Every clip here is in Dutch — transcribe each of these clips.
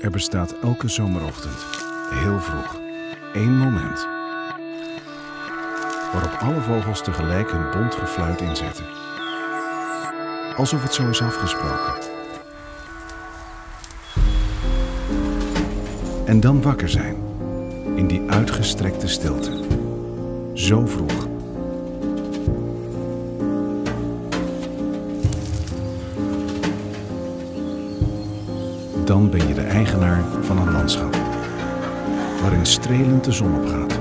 Er bestaat elke zomerochtend, heel vroeg, één moment waarop alle vogels tegelijk hun bont gefluit inzetten. Alsof het zo is afgesproken. En dan wakker zijn, in die uitgestrekte stilte. Zo vroeg. Dan ben je de eigenaar van een landschap, waarin strelend de zon opgaat.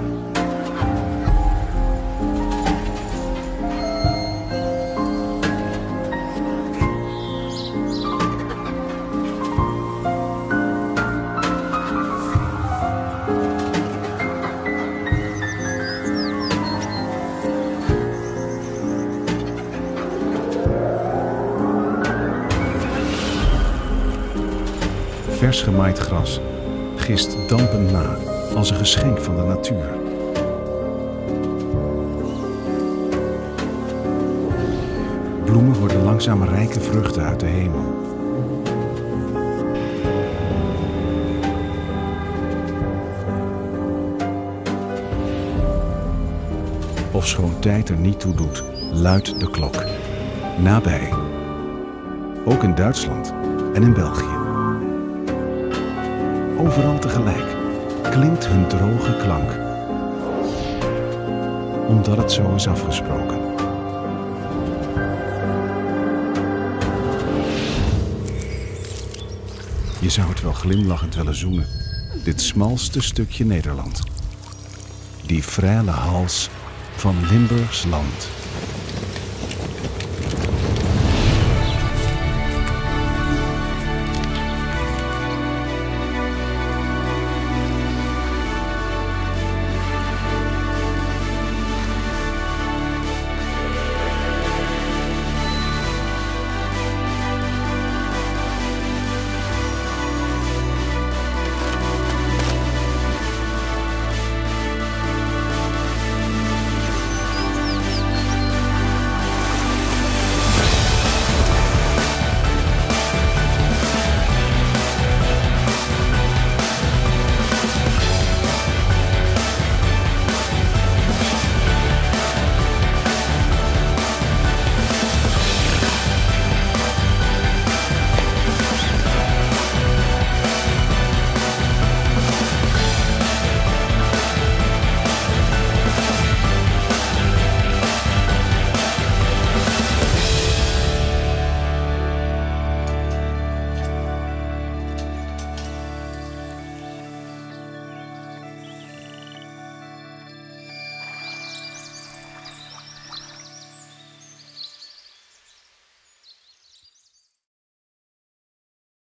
Vers gemaaid gras gist dampend na als een geschenk van de natuur. Bloemen worden langzaam rijke vruchten uit de hemel. Ofschoon tijd er niet toe doet, luidt de klok. Nabij. Ook in Duitsland en in België. Overal tegelijk klinkt hun droge klank. Omdat het zo is afgesproken. Je zou het wel glimlachend willen zoenen, dit smalste stukje Nederland. Die frêle hals van Limburgs land.